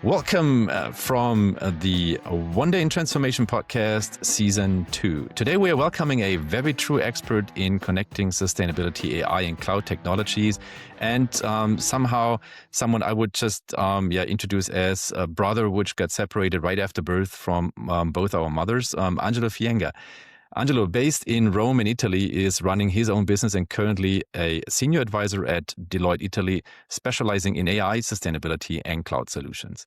Welcome from the One Day in Transformation podcast, Season 2. Today we are welcoming a very true expert in connecting sustainability, AI, and cloud technologies, and somehow someone I would just introduce as a brother which got separated right after birth from both our mothers, Angelo Fienga. Angelo, based in Rome in Italy, is running his own business and currently a senior advisor at Deloitte Italy, specializing in AI, sustainability, and cloud solutions.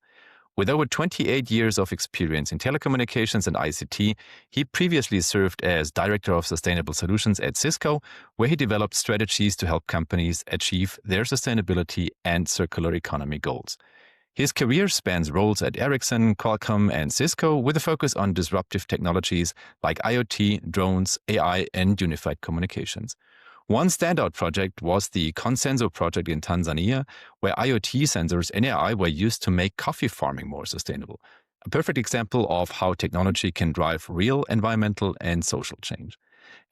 With over 28 years of experience in telecommunications and ICT, he previously served as Director of Sustainable Solutions at Cisco, where he developed strategies to help companies achieve their sustainability and circular economy goals. His career spans roles at Ericsson, Qualcomm, and Cisco, with a focus on disruptive technologies like IoT, drones, AI, and unified communications. One standout project was the Consenso project in Tanzania, where IoT sensors and AI were used to make coffee farming more sustainable. A perfect example of how technology can drive real environmental and social change.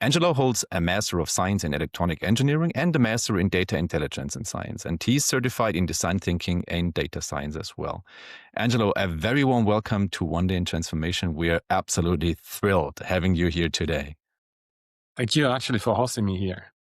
Angelo holds a Master of Science in Electronic Engineering and a Master in Data Intelligence and Science, and he's certified in Design Thinking and Data Science as well. Angelo, a very warm welcome to One Day in Transformation. We're absolutely thrilled having you here today. Thank you, actually, for hosting me here.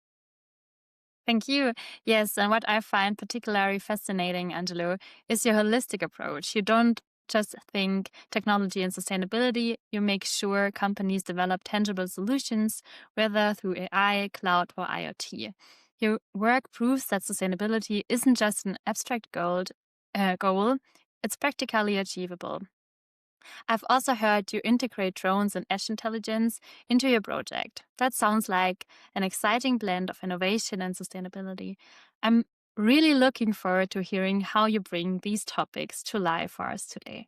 Thank you. Yes, and what I find particularly fascinating, Angelo, is your holistic approach. You don't just think technology and sustainability, you make sure companies develop tangible solutions, whether through AI, cloud, or IoT. Your work proves that sustainability isn't just an abstract goal, it's practically achievable. I've also heard you integrate drones and edge intelligence into your project. That sounds like an exciting blend of innovation and sustainability. I'm really looking forward to hearing how you bring these topics to life for us today.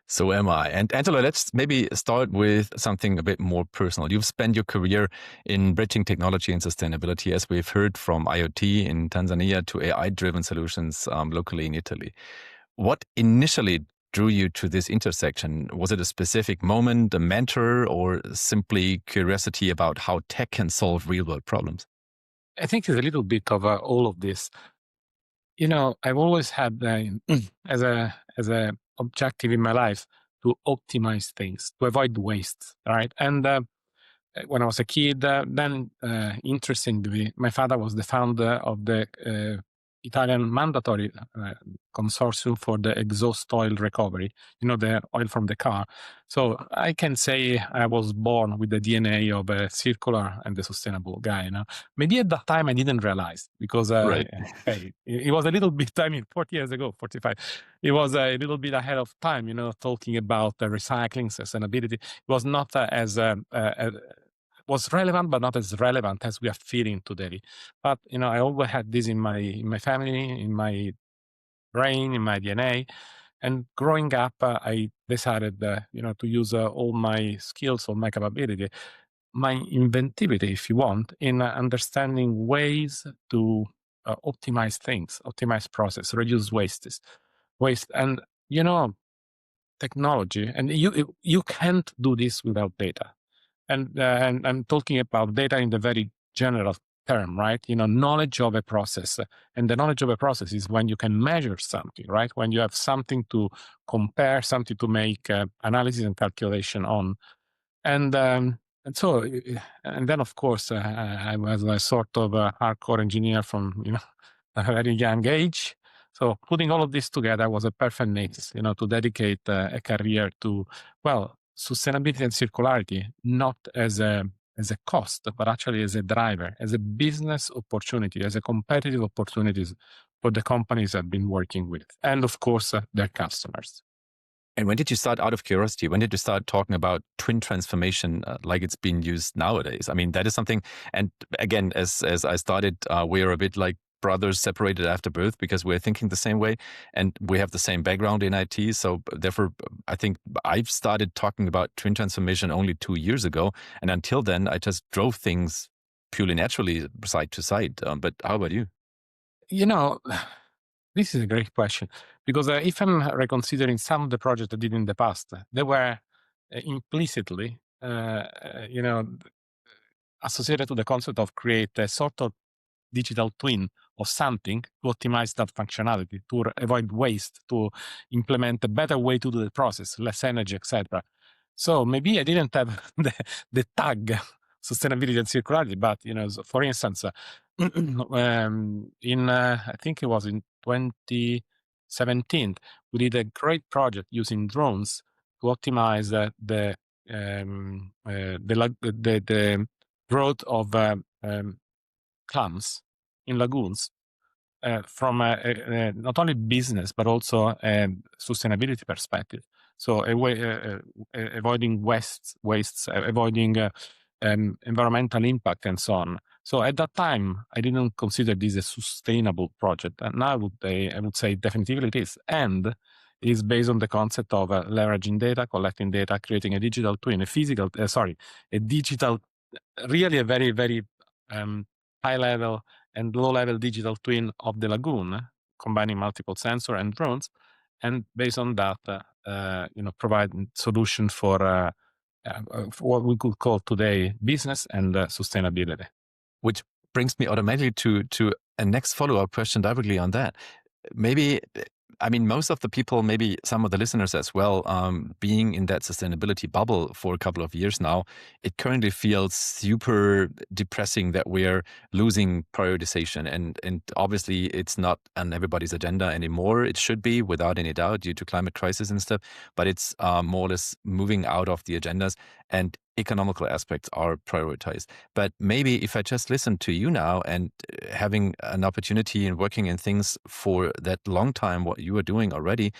So am I. And Angelo, let's maybe start with something a bit more personal. You've spent your career in bridging technology and sustainability, as we've heard, from IoT in Tanzania to AI-driven solutions locally in Italy. What initially drew you to this intersection? Was it a specific moment, a mentor, or simply curiosity about how tech can solve real-world problems? I think it's a little bit of all of this. You know, I've always had as a objective in my life to optimize things, to avoid waste, right? And when I was a kid, interestingly, my father was the founder of the Italian mandatory consortium for the exhaust oil recovery, the oil from the car. So I can say I was born with the DNA of a circular and a sustainable guy. Maybe at that time I didn't realize because Right. hey, it was a little bit, 40 years ago, 45. It was a little bit ahead of time, talking about recycling, sustainability. It was not was relevant, but not as relevant as we are feeling today. But I always had this in my family, in my brain, in my DNA. And growing up, I decided, to use all my skills, all my capability, my inventivity, if you want, in understanding ways to optimize things, optimize process, reduce waste, and technology. And you can't do this without data. And I'm talking about data in the very general term, right? Knowledge of a process. And the knowledge of a process is when you can measure something, right? When you have something to compare, something to make analysis and calculation on. And then, of course, I was a sort of a hardcore engineer from, a very young age. So putting all of this together was a perfect mix, to dedicate a career to, sustainability and circularity, not as a cost, but actually as a driver, as a business opportunity, as a competitive opportunities for the companies I've been working with, and of course their customers. And when did you start, out of curiosity, when did you start talking about twin transformation like it's being used nowadays? I mean, that is something, and again, as I started, we're a bit like brothers separated after birth because we're thinking the same way and we have the same background in IT. So therefore, I think I've started talking about twin transformation only 2 years ago. And until then, I just drove things purely naturally side to side. But how about you? This is a great question because if I'm reconsidering some of the projects I did in the past, they were implicitly, associated to the concept of create a sort of digital twin of something to optimize that functionality, to avoid waste, to implement a better way to do the process, less energy, etc. So maybe I didn't have the tag sustainability and circularity, but for instance, in I think it was in 2017, we did a great project using drones to optimize the growth of clams in lagoons from not only business but also sustainability perspective. So avoiding wastes, avoiding environmental impact, and so on. So at that time, I didn't consider this a sustainable project, and now I would say definitively it is, and it is based on the concept of leveraging data, collecting data, creating a digital twin, a digital, really a very, very high level and low level digital twin of the lagoon, combining multiple sensor and drones, and based on that, provide solution for what we could call today business and sustainability. Which brings me automatically to a next follow-up question directly on that. Maybe, I mean, most of the people, maybe some of the listeners as well, being in that sustainability bubble for a couple of years now, it currently feels super depressing that we're losing prioritization. And obviously it's not on everybody's agenda anymore. It should be, without any doubt, due to climate crisis and stuff, but it's more or less moving out of the agendas, and economical aspects are prioritized. But maybe if I just listen to you now and having an opportunity and working in things for that long time, what you are doing already,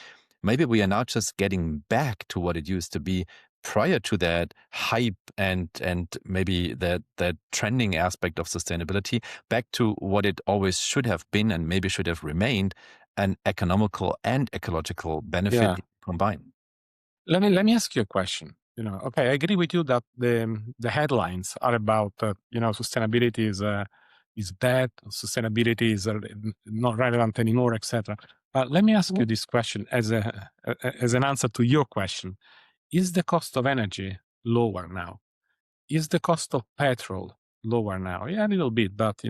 maybe we are now just getting back to what it used to be prior to that hype and maybe that trending aspect of sustainability, back to what it always should have been and maybe should have remained, an economical and ecological benefit combined. Let me ask you a question. Okay, I agree with you that the headlines are about sustainability is bad, sustainability is not relevant anymore, etc. But let me ask you this question as an answer to your question: is the cost of energy lower now? Is the cost of petrol lower now? Yeah, a little bit, but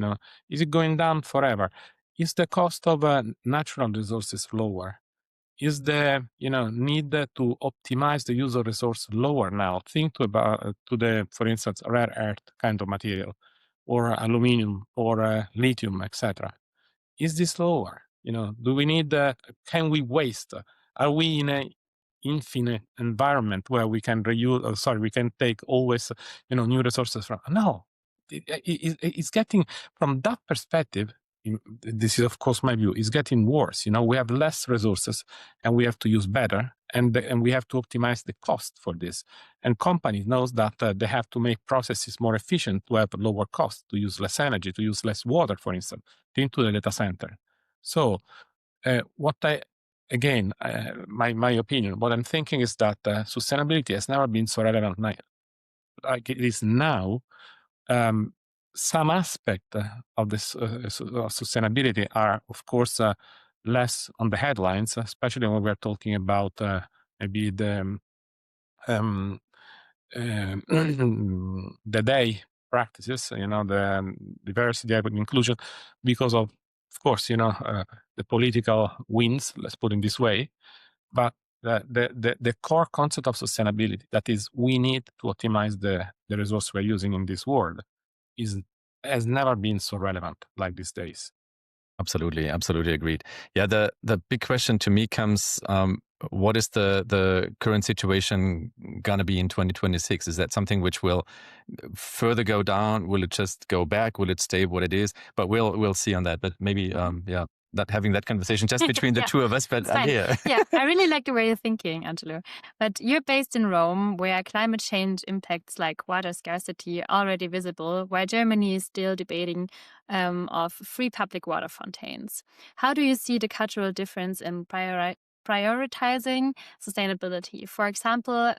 is it going down forever? Is the cost of natural resources lower? Is the need to optimize the use of resource lower now? Think to the, for instance, rare earth kind of material, or aluminum, or lithium, etc. Is this lower? Do we need? Can we waste? Are we in a infinite environment where we can reuse? We can take always new resources from? No, it's getting, from that perspective. This is, of course, my view. It's getting worse. We have less resources, and we have to use better, and we have to optimize the cost for this. And companies knows that they have to make processes more efficient to have lower cost, to use less energy, to use less water, for instance, into the data center. So, my opinion, what I'm thinking is that sustainability has never been so relevant like it is now. Some aspect of this sustainability are, of course, less on the headlines, especially when we're talking about maybe the the day practices, the diversity, equity, inclusion, because of course, the political wins, let's put it this way. But the core concept of sustainability, that is, we need to optimize the resource we're using in this world, has never been so relevant like these days. Absolutely agreed. Yeah, the big question to me comes: what is the current situation gonna be in 2026? Is that something which will further go down? Will it just go back? Will it stay what it is? But we'll see on that. But maybe not having that conversation just between the two of us, but yeah, I really like the way you're thinking, Angelo. But you're based in Rome, where climate change impacts like water scarcity are already visible, while Germany is still debating of free public water fountains. How do you see the cultural difference in prioritizing sustainability? For example,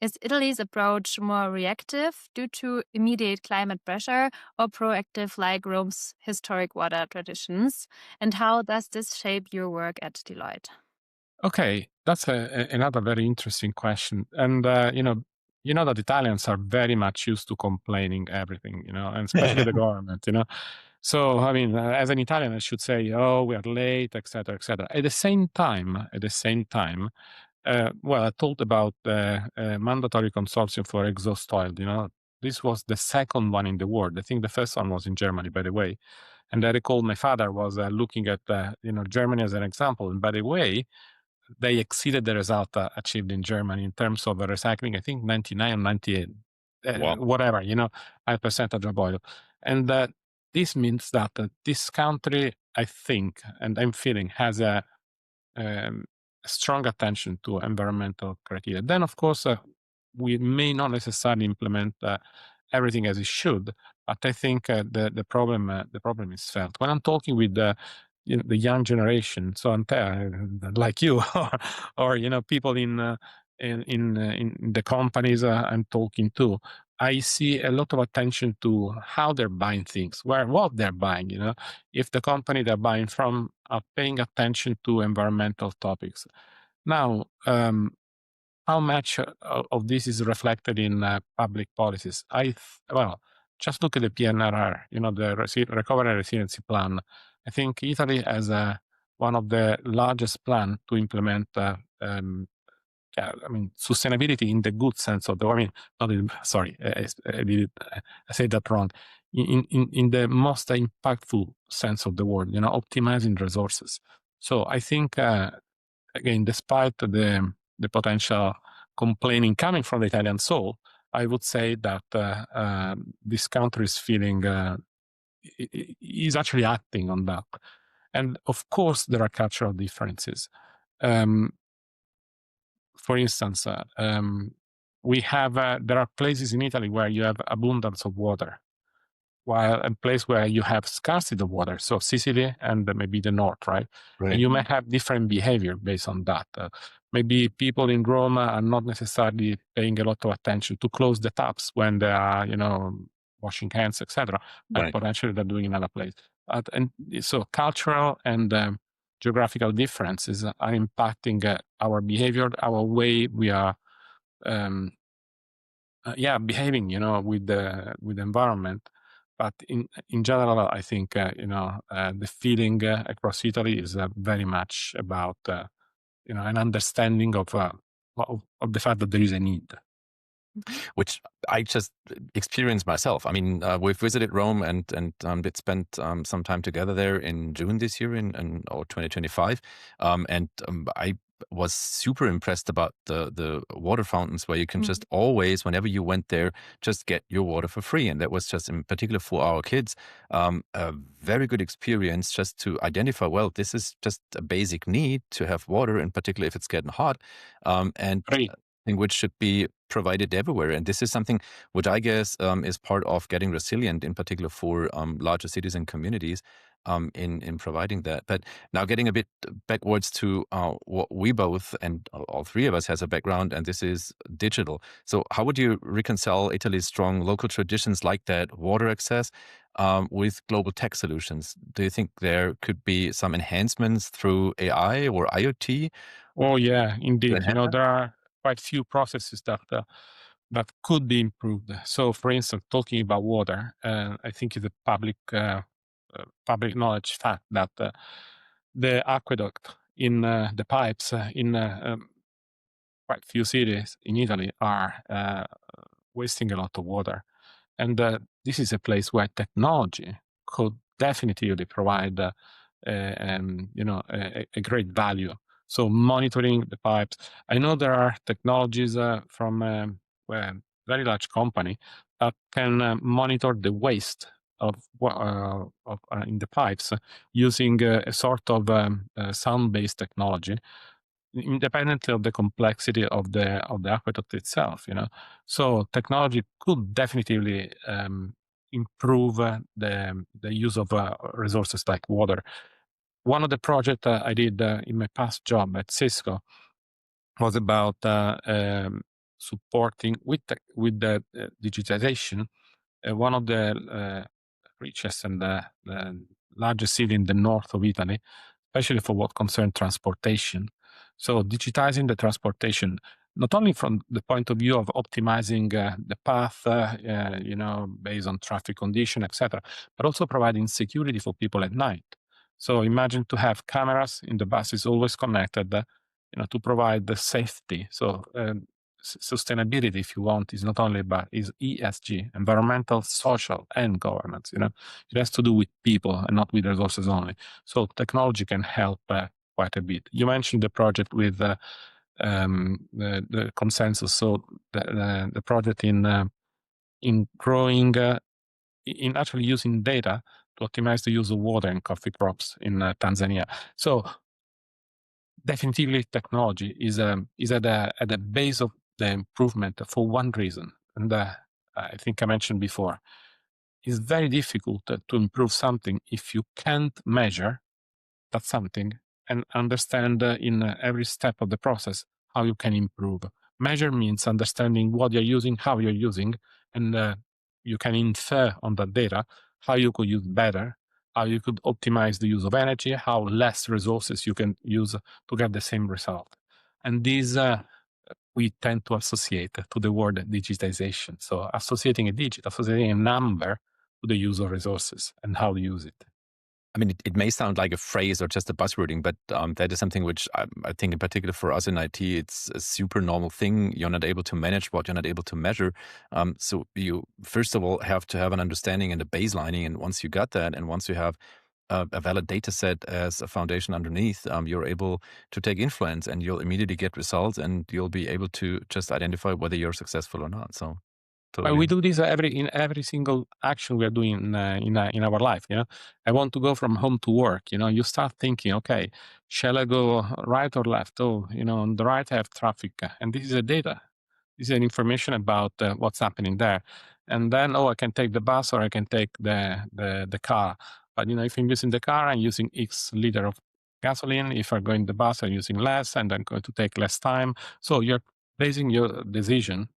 is Italy's approach more reactive due to immediate climate pressure, or proactive like Rome's historic water traditions? And how does this shape your work at Deloitte? Okay, that's another very interesting question. And that Italians are very much used to complaining everything, and especially the government. So, I mean, as an Italian, I should say, oh, we are late, etc., etc. At the same time, well, I told about the mandatory consortium for exhaust oil. This was the second one in the world. I think the first one was in Germany, by the way. And I recall my father was looking at Germany as an example. And by the way, they exceeded the result achieved in Germany in terms of recycling. I think 99 or 98, Wow. whatever, high percentage of oil. And this means that this country, I think, and I'm feeling, has um, a strong attention to environmental criteria. Then, of course, we may not necessarily implement everything as it should, but I think the problem is felt. When I'm talking with the young generation, so I'm like you, or people in the companies I'm talking to, I see a lot of attention to how they're buying things, what they're buying. If the company they're buying from are paying attention to environmental topics. Now, how much of this is reflected in public policies? Well, just look at the PNRR, the Recovery and Resiliency Plan. I think Italy has one of the largest plan to implement sustainability in the good sense of the. Sorry, I said that wrong. In the most impactful sense of the word, optimizing resources. So I think again, despite the potential complaining coming from the Italian soul, I would say that this country is feeling is actually acting on that. And of course, there are cultural differences. For instance, we have there are places in Italy where you have abundance of water, while a place where you have scarcity of water, so Sicily and maybe the north, right? Right. And you may have different behavior based on that. Maybe people in Rome are not necessarily paying a lot of attention to close the taps when they are, washing hands, etc. And Right. potentially they're doing in another place. And so cultural and geographical differences are impacting our behavior, our way we are behaving, with the environment. But in general, I think the feeling across Italy is very much about an understanding of the fact that there is a need. Which I just experienced myself. I mean, we've visited Rome and did spend some time together there in June this year or 2025, and I was super impressed about the water fountains where you can just always, whenever you went there, just get your water for free, and that was just in particular for our kids a very good experience just to identify. Well, this is just a basic need to have water, in particular if it's getting hot, and Great. which should be provided everywhere. And this is something which I guess is part of getting resilient, in particular for larger cities and communities in providing that. But now getting a bit backwards to what we both, and all three of us, has a background, and this is digital. So how would you reconcile Italy's strong local traditions like that, water access, with global tech solutions? Do you think there could be some enhancements through AI or IoT? Oh yeah, indeed. There are quite few processes that could be improved. So, for instance, talking about water, I think it's a public knowledge fact that the aqueduct in the pipes in quite few cities in Italy are wasting a lot of water, and this is a place where technology could definitively provide a great value. So monitoring the pipes. I know there are technologies from a very large company that can monitor the waste in the pipes using a sort of sound-based technology, independently of the complexity of the aqueduct itself. So technology could definitively improve the use of resources like water. One of the projects I did in my past job at Cisco was about supporting with the digitization one of the richest and largest city in the north of Italy, especially for what concerns transportation. So digitizing the transportation, not only from the point of view of optimizing the path, based on traffic condition, etc., but also providing security for people at night. So imagine to have cameras in the bus is always connected, to provide the safety. So sustainability, if you want, is not only about is ESG, environmental, social, and governance. It has to do with people and not with resources only. So technology can help quite a bit. You mentioned the project with the consensus. So the project in growing, in actually using data to optimize the use of water in coffee crops in Tanzania. So definitely technology is at the base of the improvement for one reason. And I think I mentioned before, it's very difficult to improve something if you can't measure that something and understand in every step of the process how you can improve. Measure means understanding what you're using, how you're using, and you can infer on that data how you could use better, how you could optimize the use of energy, how less resources you can use to get the same result. And these we tend to associate to the word digitization. So associating a digit, associating a number to the use of resources and how to use it. I mean, it may sound like a phrase or just a buzzwording, but that is something which I think in particular for us in IT, it's a super normal thing. You're not able to manage what you're not able to measure. So you, first of all, have to have an understanding and a baselining. And once you got that, and once you have a valid data set as a foundation underneath, you're able to take influence and you'll immediately get results and you'll be able to just identify whether you're successful or not. So But we totally. do this in every single action we are doing in our life. I want to go from home to work. You start thinking, okay, shall I go right or left? Oh, on the right I have traffic, and this is a data. This is an information about what's happening there. And then, I can take the bus or I can take the car. But if I'm using the car, I'm using X liter of gasoline. If I'm going the bus, I'm using less, and I'm going to take less time. So you're basing your decision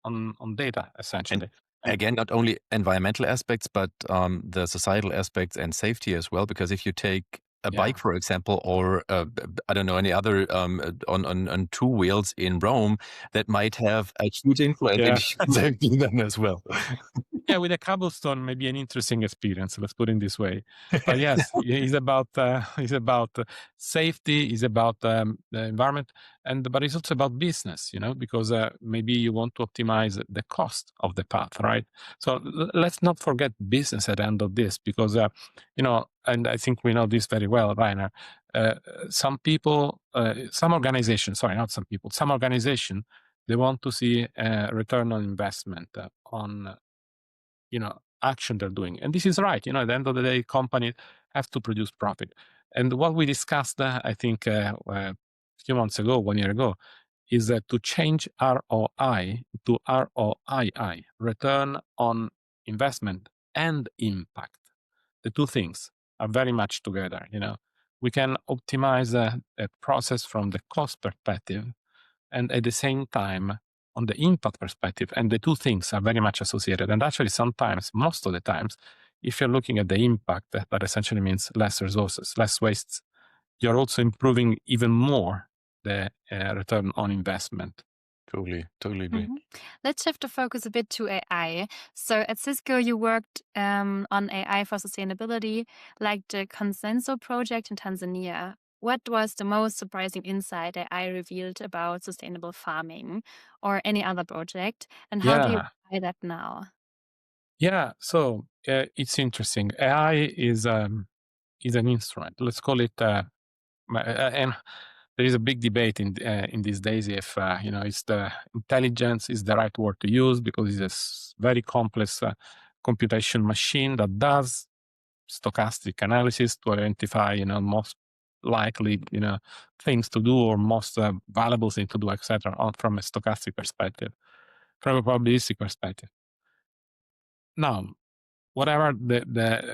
on data, And essentially. again, not only environmental aspects, but the societal aspects and safety as well. Because if you take a bike, for example, or I don't know, any other on two wheels in Rome, that might have a huge influence Yeah. in safety then as well. Yeah, with a cobblestone, maybe an interesting experience. Let's put it this way. But yes, it's about safety. It's about the environment, but it's also about business. Because maybe you want to optimize the cost of the path, right? So let's not forget business at the end of this, because and I think we know this very well, Rainer. Some people, some organizations, sorry, not some people, some organization, they want to see a return on investment on action they're doing. And this is right. At the end of the day, companies have to produce profit. And what we discussed, I think, a few months ago, 1 year ago, is that to change ROI to ROII, return on investment and impact. The two things are very much together. We can optimize a process from the cost perspective, and at the same time on the impact perspective, and the two things are very much associated. And actually sometimes, most of the times, if you're looking at the impact, that essentially means less resources, less wastes, you're also improving even more the return on investment. Totally agree. Let's shift the focus a bit to AI. So at Cisco, you worked on AI for sustainability, like the Consenso project in Tanzania. What was the most surprising insight AI revealed about sustainable farming or any other project? And how do you Yeah. apply that now? Yeah, so it's interesting. AI is an instrument. Let's call it, and there is a big debate in these days if it's the intelligence is the right word to use, because it's a very complex computation machine that does stochastic analysis to identify most likely things to do, or most valuable thing to do, etc. From a stochastic perspective, from a probabilistic perspective. Now, whatever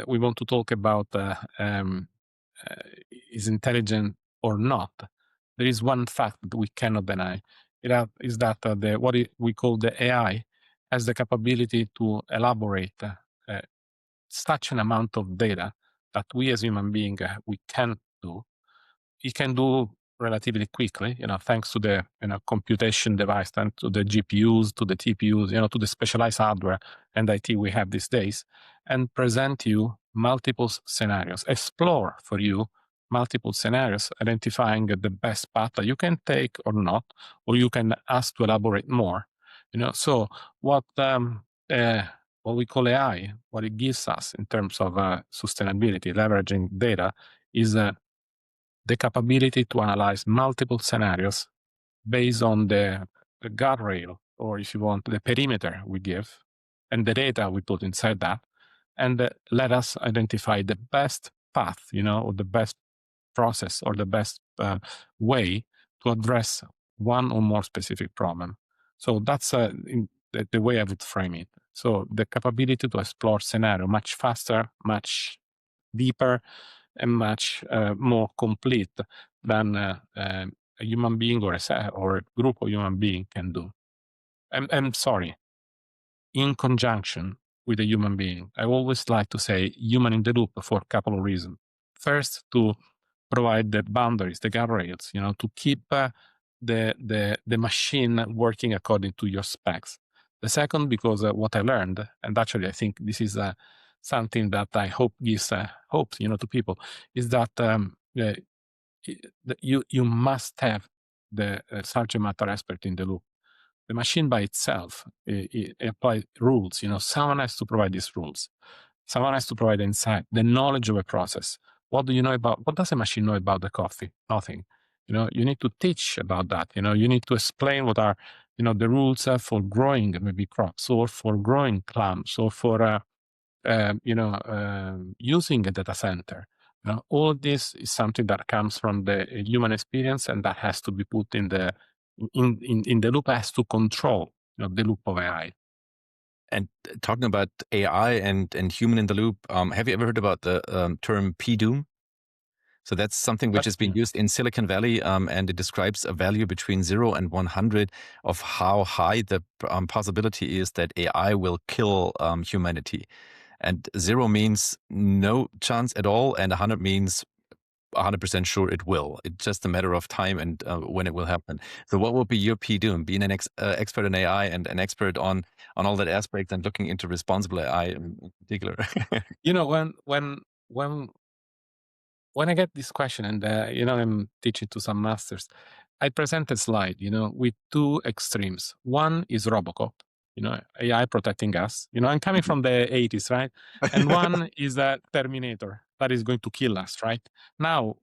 we want to talk about is intelligent or not, there is one fact that we cannot deny. Is that we call the AI has the capability to elaborate such an amount of data that we as human beings we can't do. It can do relatively quickly, thanks to the computation device, and to the GPUs, to the TPUs, to the specialized hardware and IT we have these days, and present you multiple scenarios, explore for you multiple scenarios, identifying the best path that you can take or not, or you can ask to elaborate more. So what we call AI, what it gives us in terms of sustainability, leveraging data, is the capability to analyze multiple scenarios based on the guardrail, or if you want, the perimeter we give, and the data we put inside that, and let us identify the best path, or the best process, or the best way to address one or more specific problem. So that's the way I would frame it. So the capability to explore scenario much faster, much deeper, and much more complete than a human being or a group of human beings can do. I'm sorry, in conjunction with a human being. I always like to say human in the loop for a couple of reasons. First, to provide the boundaries, the guardrails, to keep the machine working according to your specs. The second, because what I learned, and actually I think this is something that I hope gives hope, to people, is that you must have the subject matter expert in the loop. The machine by itself, it applies rules. Someone has to provide these rules. Someone has to provide insight, the knowledge of a process. What does a machine know about the coffee? Nothing. You need to teach about that. You need to explain what are, the rules for growing maybe crops, or for growing clams, or for, using a data center. All this is something that comes from the human experience, and that has to be put in the loop, has to control the loop of AI. And talking about AI and human in the loop, have you ever heard about the term PDOOM? So that's something which has been used in Silicon Valley, and it describes a value between 0 and 100 of how high the possibility is that AI will kill humanity. And 0 means no chance at all, and 100 means 100% sure it will. It's just a matter of time and when it will happen. So what would be your PDOOM? Being an expert in AI and an expert on all that aspect, and looking into responsible AI in particular. When I get this question, and I'm teaching to some masters, I present a slide, with two extremes. One is Robocop, AI protecting us. I'm coming from the 80s, right? And one is a Terminator that is going to kill us, right? Now,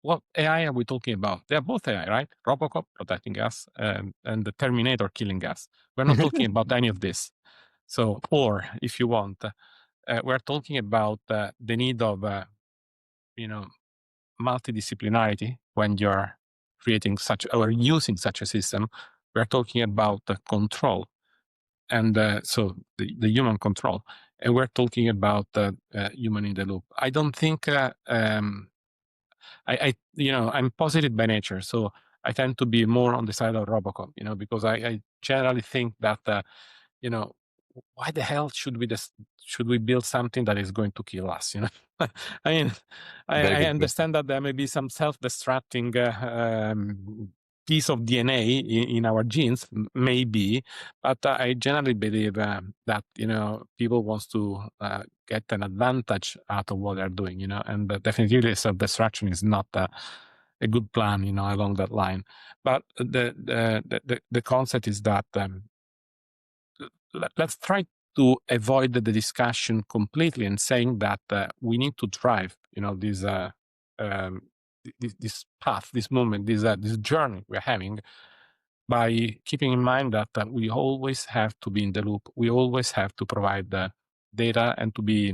what AI are we talking about? They are both AI, right? Robocop protecting us, and the Terminator killing us. We're not talking about any of this. So, or if you want, we're talking about the need of, multidisciplinarity when you're creating such or using such a system. We're talking about the control, and so the human control, and we're talking about human in the loop. I don't think I'm positive by nature, so I tend to be more on the side of Robocop, because I generally think that why the hell should we build something that is going to kill us? I mean, I understand that there may be some self-destructing piece of DNA in our genes, maybe, but I generally believe that people want to get an advantage out of what they're doing, and definitely self-destruction is not a good plan, along that line. But the concept is that. Let's try to avoid the discussion completely and saying that we need to drive, this path, this movement, this journey we're having, by keeping in mind that we always have to be in the loop. We always have to provide the data and to be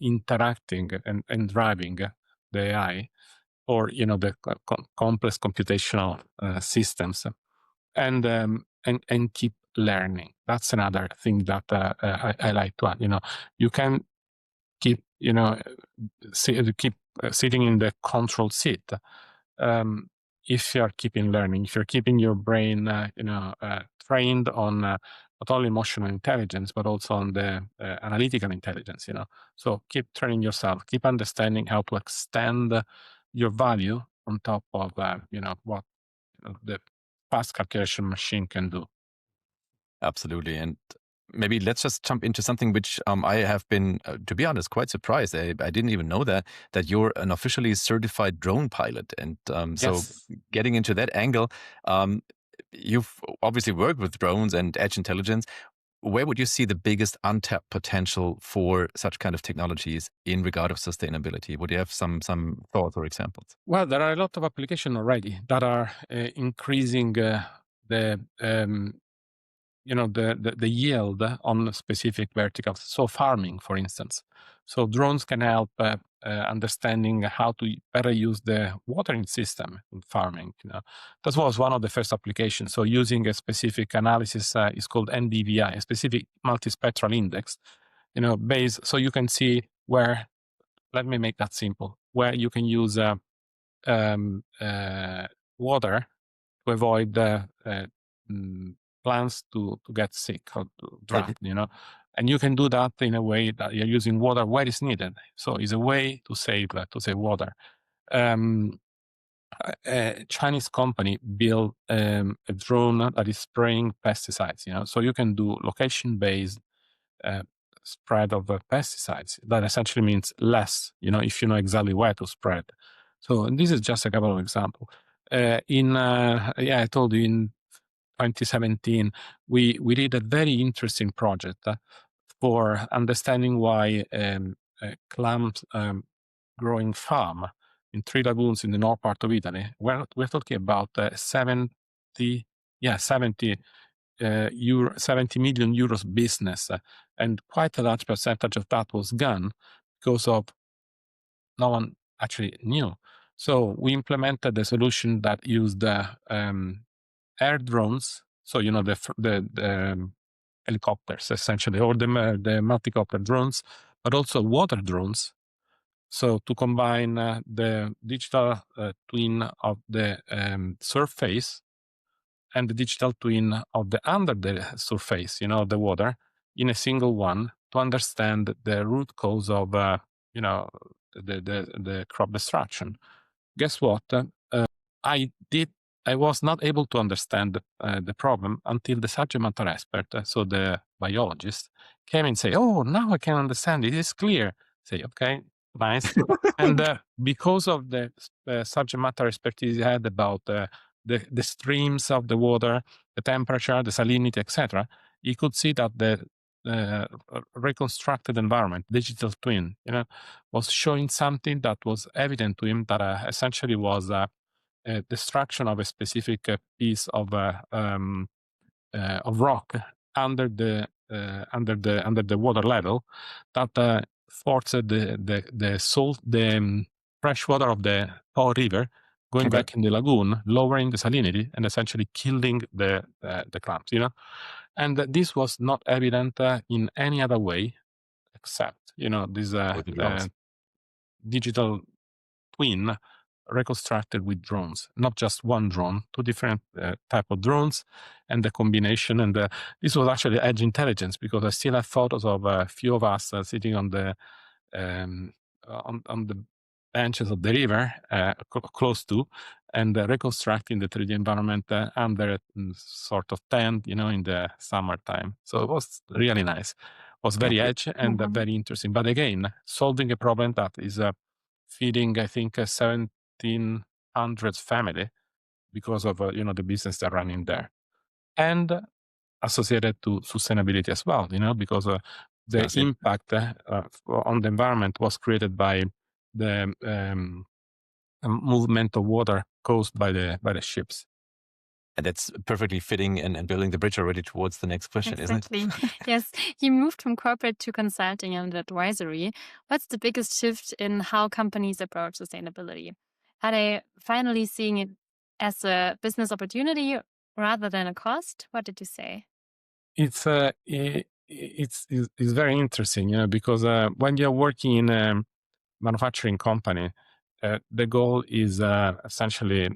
interacting and driving the AI, or the complex computational systems, and keep learning. That's another thing that I like to add. You can keep sitting in the control seat if you're keeping learning, if you're keeping your brain trained on not only emotional intelligence but also on the analytical intelligence. So keep training yourself, keep understanding how to extend your value on top of what the fast calculation machine can do. Absolutely. And maybe let's just jump into something which I have been, to be honest, quite surprised. I didn't even know that you're an officially certified drone pilot. And so Yes. getting into that angle, you've obviously worked with drones and edge intelligence. Where would you see the biggest untapped potential for such kind of technologies in regard of sustainability? Would you have some thoughts or examples? Well, there are a lot of applications already that are increasing the the yield on specific verticals. So farming, for instance. So drones can help understanding how to better use the watering system in farming. That was one of the first applications. So using a specific analysis is called NDVI, a specific multispectral index. Based so you can see where. Let me make that simple. Where you can use water to avoid plants to get sick or to drought, and you can do that in a way that you're using water where it's needed. So it's a way to save water. A Chinese company built a drone that is spraying pesticides. So you can do location-based spread of pesticides. That essentially means less. If you know exactly where to spread. So this is just a couple of examples. I told you in 2017, we did a very interesting project for understanding why clams growing farm in 3 lagoons in the north part of Italy. We're talking about 70 million euros business, and quite a large percentage of that was gone because of no one actually knew. So we implemented a solution that used air drones, so the helicopters essentially, or the multi-copter drones, but also water drones. So to combine the digital twin of the surface and the digital twin of the under the surface, the water, in a single one to understand the root cause of the crop destruction. Guess what? I was not able to understand the problem until the subject matter expert, so the biologist, came and say, "Oh, now I can understand. It is clear." Say, "Okay, nice." And because of the subject matter expertise he had about the streams of the water, the temperature, the salinity, etc., he could see that the reconstructed environment, digital twin, was showing something that was evident to him, that essentially was destruction of a specific piece of rock under the water level that forced the fresh water of the Po River going back in the lagoon, lowering the salinity and essentially killing the clams. And this was not evident in any other way except this digital twin reconstructed with drones, not just one drone, 2 different type of drones, and the combination. And this was actually edge intelligence, because I still have photos of a few of us sitting on the benches of the river, close to, and reconstructing the 3D environment under a sort of tent, in the summertime. So it was really nice. It was very edge and very interesting. But again, solving a problem that is feeding, I think, 1,700 family because of the business they're running there, and associated to sustainability as well. Because the impact on the environment was created by the movement of water caused by the ships. And that's perfectly fitting and building the bridge already towards the next question, Exactly. isn't it? Yes, you moved from corporate to consulting and advisory. What's the biggest shift in how companies approach sustainability? Are they finally seeing it as a business opportunity rather than a cost? What did you say? It's very interesting, because when you're working in a manufacturing company, the goal is essentially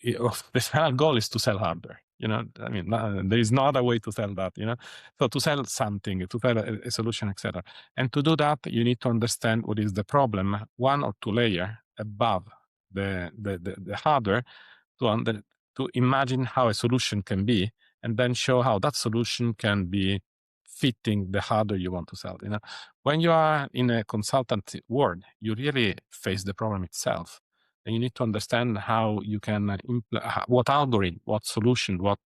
the final goal is to sell hardware. There is no other way to sell that. So to sell something, to sell a solution, etc. And to do that, you need to understand what is the problem, 1 or 2 layer, above the hardware to imagine how a solution can be, and then show how that solution can be fitting the hardware you want to sell. When you are in a consultancy world, you really face the problem itself, and you need to understand how you can what algorithm, what solution, what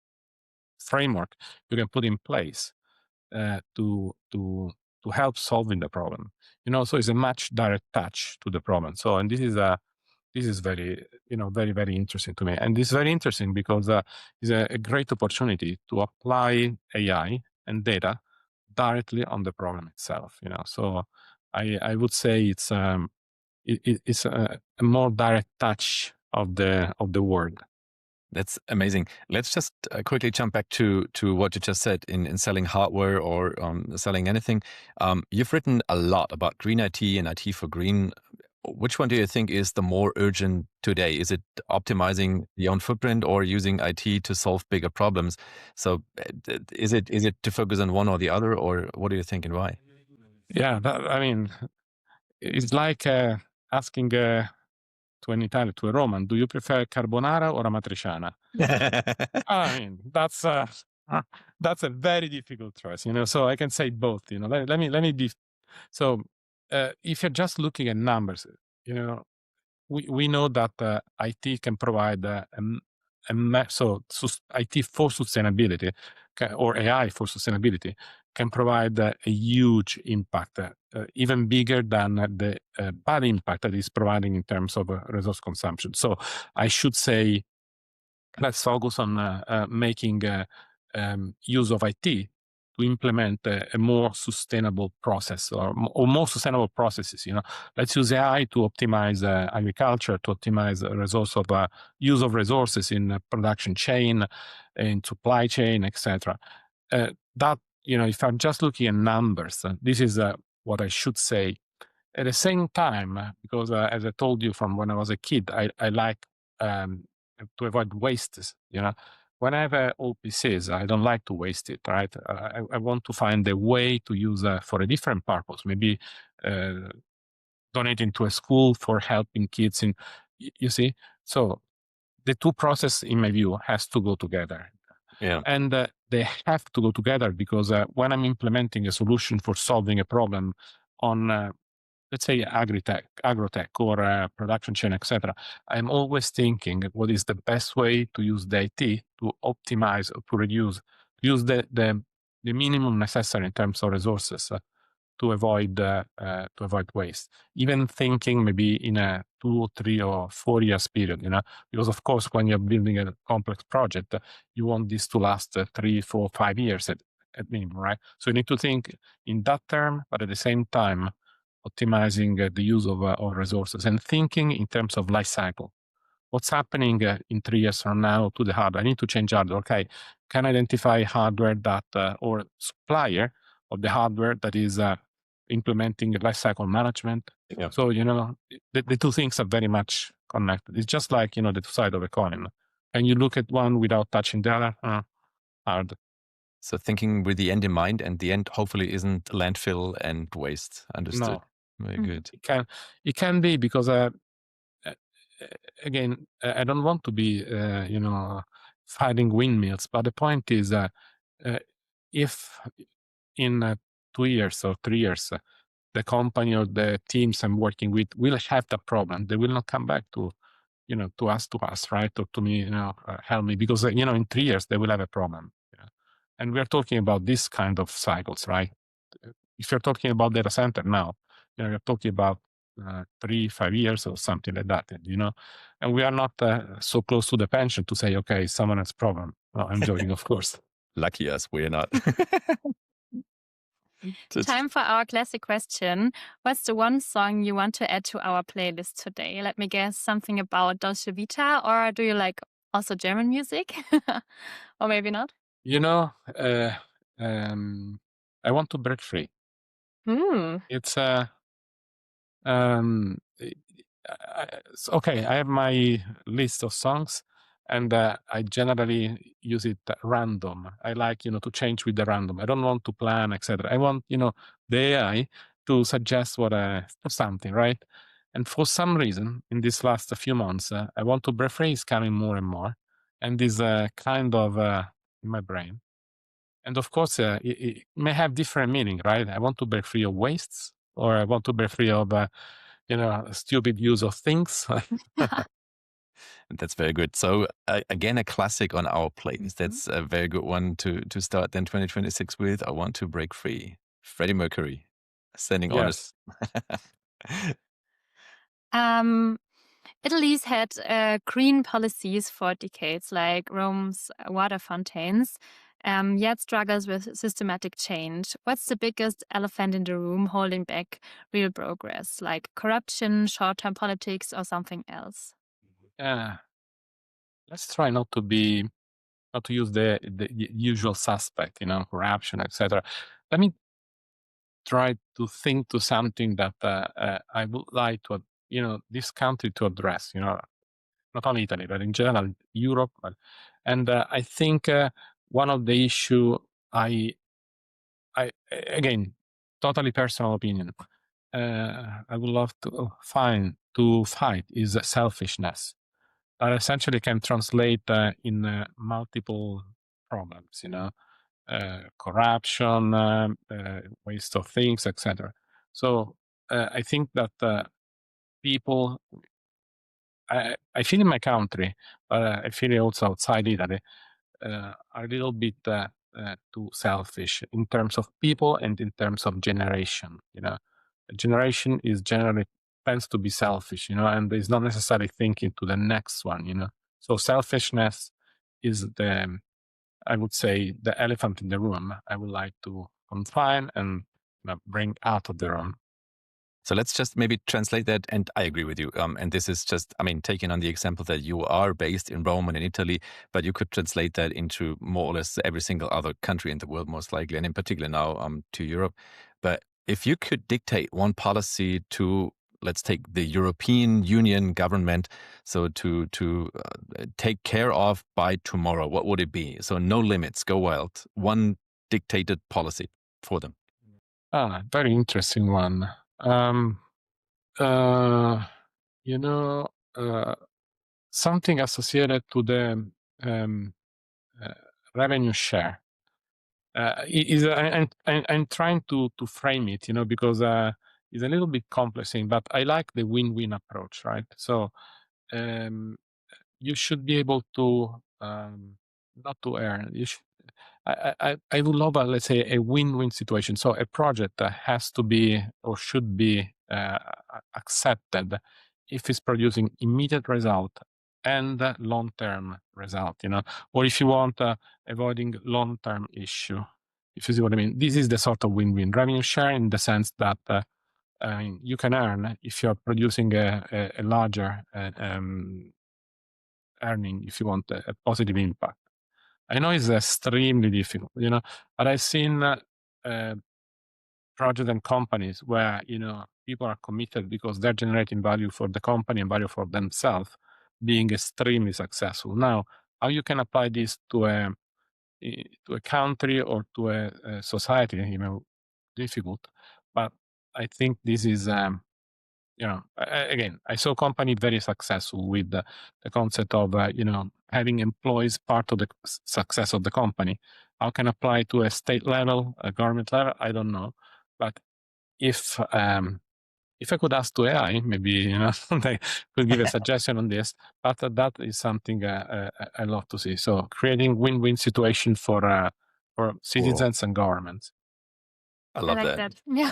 framework you can put in place to help solving the problem. So it's a much direct touch to the problem. So, and this is very, very, very interesting to me. And this is very interesting because it's a great opportunity to apply AI and data directly on the problem itself. So I would say it's a more direct touch of the world. That's amazing. Let's just quickly jump back to what you just said in selling hardware or selling anything. You've written a lot about green IT and IT for green. Which one do you think is the more urgent today? Is it optimizing the own footprint or using IT to solve bigger problems? So is it to focus on one or the other, or what do you think and why? Yeah, it's like asking to an Italian, to a Roman, do you prefer carbonara or amatriciana? I mean, that's a very difficult choice, So I can say both, Let me be. So if you're just looking at numbers, we know that IT can provide IT for sustainability or AI for sustainability can provide a huge impact, even bigger than the bad impact that it's providing in terms of resource consumption. So I should say, let's focus on making use of IT to implement a more sustainable process or more sustainable processes. Let's use AI to optimize agriculture, to optimize use of resources in production chain, in supply chain, etc. That if I'm just looking at numbers, this is what I should say. At the same time, because as I told you from when I was a kid, I like to avoid wastes. When I have old PCs, I don't like to waste it, right? I want to find a way to use for a different purpose, maybe donating to a school for helping kids you see? So the two processes, in my view, has to go together. Yeah. And they have to go together because when I'm implementing a solution for solving a problem on let's say agrotech or production chain, etc. I'm always thinking what is the best way to use the IT to optimize or to use the minimum necessary in terms of resources to avoid waste. Even thinking maybe in a 2, 3, or 4 years period, because of course when you're building a complex project, you want this to last 3, 4, 5 years at minimum, right? So you need to think in that term, but at the same time optimizing the use of resources and thinking in terms of life cycle. What's happening in 3 years from now to the hardware? I need to change hardware. Okay, can I identify hardware that or supplier of the hardware that is implementing life cycle management? Yeah. So the two things are very much connected. It's just like the two sides of a coin. And you look at one without touching the other, hard. So thinking with the end in mind, and the end hopefully isn't landfill and waste. Understood. No. Very good. It can be because again, I don't want to be fighting windmills, but the point is if in 2 years or 3 years the company or the teams I'm working with will have the problem, they will not come back to us, right, or to me, help me, because in 3 years they will have a problem. And we're talking about this kind of cycles, right? If you're talking about data center now, you're talking about 3, 5 years or something like that, and we are not so close to the pension to say, okay, someone has problem. No, I'm joking, of course. Lucky us, we're not. Time for our classic question. What's the one song you want to add to our playlist today? Let me guess, something about Dolce Vita, or do you like also German music? Or maybe not? I want to break free. It's okay. I have my list of songs, and I generally use it random. I like to change with the random. I don't want to plan, etc. I want the AI to suggest something, right? And for some reason, in these last few months, I want to break free is coming more and more, and is kind of in my brain. And of course, it may have different meaning, right? I want to break free of wastes, or I want to break free of, stupid use of things. That's very good. So again, a classic on our playlist. That's a very good one to start then 2026 with. I want to break free. Freddie Mercury, sending honest. Yes. Italy's had green policies for decades, like Rome's water fountains, yet struggles with systematic change. What's the biggest elephant in the room holding back real progress, like corruption, short-term politics, or something else? Let's try not to use the usual suspect, corruption, etc. Let me try to think to something that I would like to, this country to address, not only Italy, but in general, Europe. And I think one of the issue again, totally personal opinion, I would love to fight is selfishness. That essentially can translate in multiple problems, corruption, waste of things, etc. So I think that people, I feel in my country, but I feel it also outside Italy, are a little bit too selfish in terms of people and in terms of generation. A generation is generally tends to be selfish, and is not necessarily thinking to the next one. So selfishness is I would say, the elephant in the room. I would like to confine and bring out of the room. So let's just maybe translate that. And I agree with you. And this is just, taking on the example that you are based in Rome and in Italy, but you could translate that into more or less every single other country in the world, most likely, and in particular now to Europe. But if you could dictate one policy to, let's take the European Union government, so to take care of by tomorrow, what would it be? So no limits, go wild. One dictated policy for them. Very interesting one. Uh, something associated to the revenue share. I'm trying to frame it, because it's a little bit complex thing, but I like the win-win approach, right? So you should be able to not to earn. I would love, let's say, a win-win situation. So a project has to be or should be accepted if it's producing immediate result and long-term result, or if you want avoiding long-term issue, if you see what I mean. This is the sort of win-win revenue share in the sense that you can earn if you're producing a larger earning, if you want a positive impact. I know it's extremely difficult, but I've seen projects and companies where, people are committed because they're generating value for the company and value for themselves, being extremely successful. Now, how you can apply this to a country or to a society, difficult. But I think this is, again, I saw company very successful with the concept of, having employees part of the success of the company. How can apply to a state level, a government level? I don't know. But if I could ask to AI, maybe they could give a suggestion on this. But that is something I love to see. So creating win-win situation for citizens and governments. I love like that. Yeah.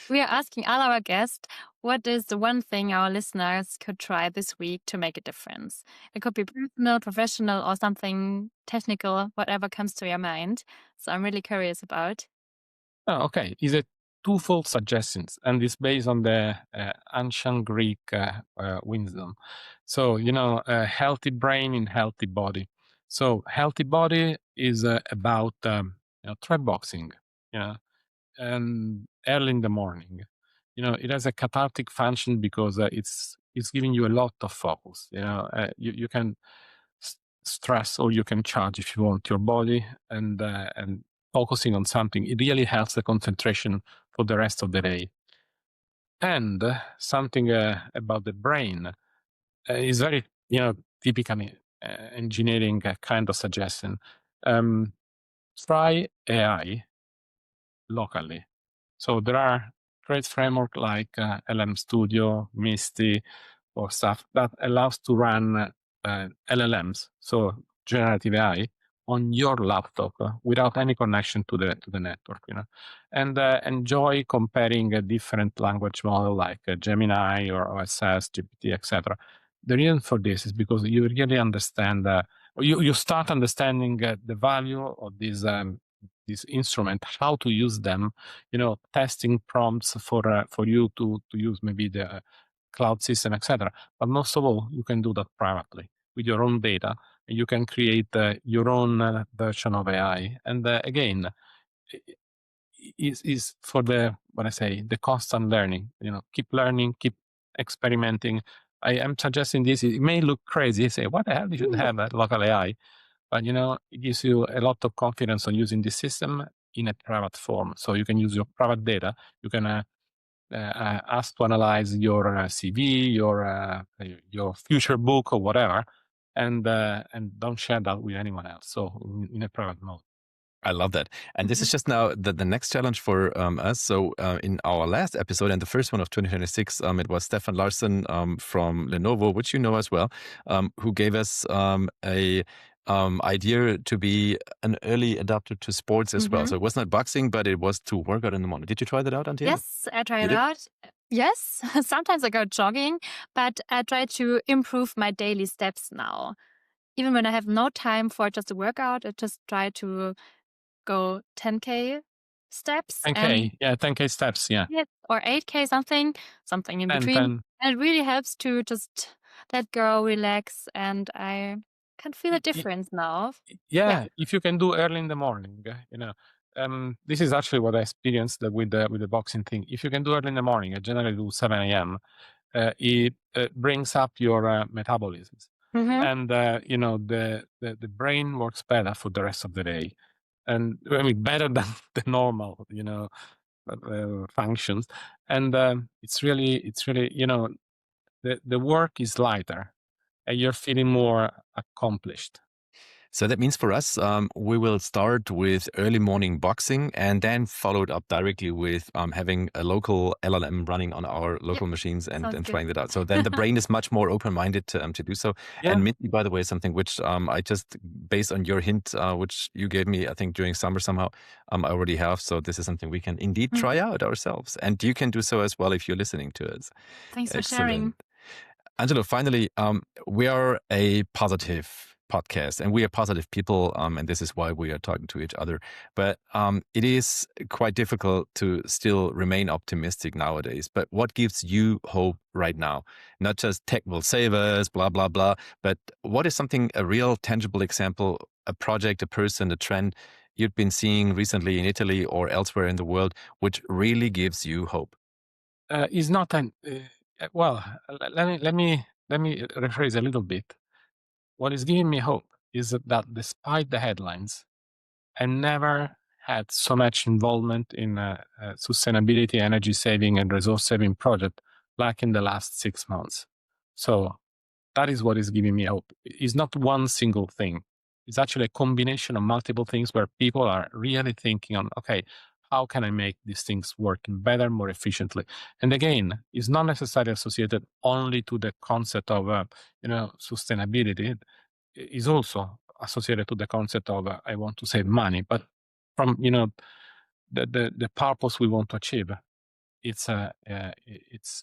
We are asking all our guests, what is the one thing our listeners could try this week to make a difference? It could be personal, professional, or something technical, whatever comes to your mind. So I'm really curious about. Oh, okay. It's a twofold suggestions, and it's based on the ancient Greek wisdom. So, a healthy brain in healthy body. So, healthy body is about try boxing, and early in the morning. It has a cathartic function because it's giving you a lot of focus. You can stress or you can charge if you want your body and focusing on something. It really helps the concentration for the rest of the day. And something about the brain is very, typically engineering kind of suggestion. Um, Try AI locally. So there are great framework like LM Studio, Misty, or stuff that allows to run LLMs, so generative AI, on your laptop without any connection to the network, and enjoy comparing a different language model like Gemini or OSS, GPT, etc. The reason for this is because you really understand, you start understanding the value of this instrument, how to use them, testing prompts for you to use maybe the cloud system, etc. But most of all, you can do that privately with your own data. You can create your own version of AI. And again, is for the constant learning. Keep learning, keep experimenting. I am suggesting this. It may look crazy. Say, what the hell you should have a local AI? But it gives you a lot of confidence on using this system in a private form. So you can use your private data. You can ask to analyze your CV, your future book or whatever, and don't share that with anyone else. So in a private mode. I love that. And this is just now the next challenge for us. So in our last episode and the first one of 2026, it was Stefan Larsen from Lenovo, which you know as well, who gave us a idea to be an early adapter to sports as well. So it was not boxing, but it was to work out in the morning. Did you try that out, Antje? Yes, I tried it out. Yes, sometimes I go jogging, but I try to improve my daily steps now. Even when I have no time for just a workout, I just try to go 10K steps. 10K, 10K steps, yeah. Or 8K, something in between. 10. And it really helps to just let go, relax, and I can feel a difference now. Yeah, if you can do early in the morning, this is actually what I experienced with the boxing thing. If you can do early in the morning, I generally do 7 a.m. It brings up your metabolisms, and the brain works better for the rest of the day, and I mean better than the normal, functions. And it's really, the work is lighter, and you're feeling more accomplished. So that means for us, we will start with early morning boxing and then followed up directly with having a local LLM running on our local machines and trying that out. So then the brain is much more open-minded to do so. Yeah. And Minty, by the way, is something which I just, based on your hint, which you gave me, I think during summer somehow, I already have. So this is something we can indeed try out ourselves. And you can do so as well if you're listening to us. Thanks for sharing. Angelo, finally, we are a positive podcast and we are positive people, and this is why we are talking to each other. But it is quite difficult to still remain optimistic nowadays. But what gives you hope right now? Not just tech will save us, blah, blah, blah, but what is something, a real tangible example, a project, a person, a trend you've been seeing recently in Italy or elsewhere in the world, which really gives you hope? Is not an well. Let me rephrase a little bit. What is giving me hope is that despite the headlines, I never had so much involvement in sustainability, energy saving, and resource saving project like in the last 6 months. So that is what is giving me hope. It's not one single thing. It's actually a combination of multiple things where people are really thinking on, okay, how can I make these things work better, more efficiently? And again, it's not necessarily associated only to the concept of, sustainability. It's also associated to the concept of I want to save money, but from the purpose we want to achieve, it's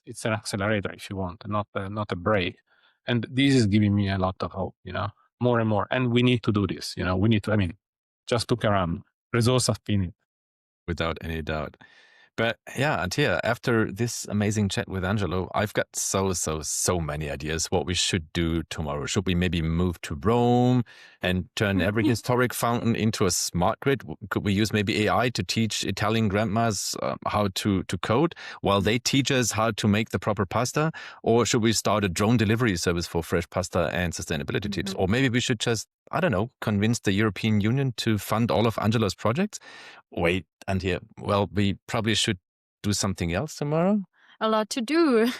it's an accelerator if you want, not a brake. And this is giving me a lot of hope, more and more. And we need to do this, we need to. I mean, just look around. Resources are finite. Without any doubt. But yeah, Antje, after this amazing chat with Angelo, I've got so many ideas what we should do tomorrow. Should we maybe move to Rome and turn every historic fountain into a smart grid? Could we use maybe AI to teach Italian grandmas how to code while they teach us how to make the proper pasta? Or should we start a drone delivery service for fresh pasta and sustainability tips? Or maybe we should just, I don't know, convince the European Union to fund all of Angelo's projects? Wait, Antje, well, we probably should do something else tomorrow? a lot to do.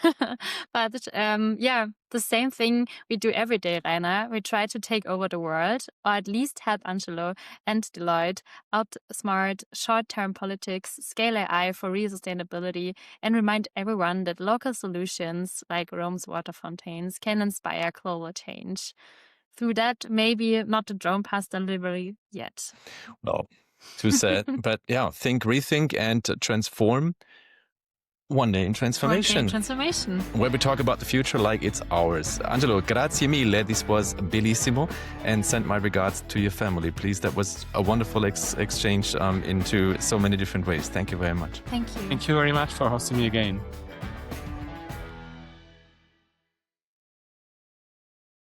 But the same thing we do every day, Rainer. We try to take over the world, or at least help Angelo and Deloitte outsmart short-term politics, scale AI for real sustainability, and remind everyone that local solutions like Rome's water fountains can inspire global change. Through that, maybe not the drone pass delivery yet. Well, too sad. But yeah, think, rethink, and transform. One day in transformation. Where we talk about the future like it's ours. Angelo, grazie mille. This was bellissimo. And send my regards to your family, please. That was a wonderful exchange into so many different ways. Thank you very much. Thank you. Thank you very much for hosting me again.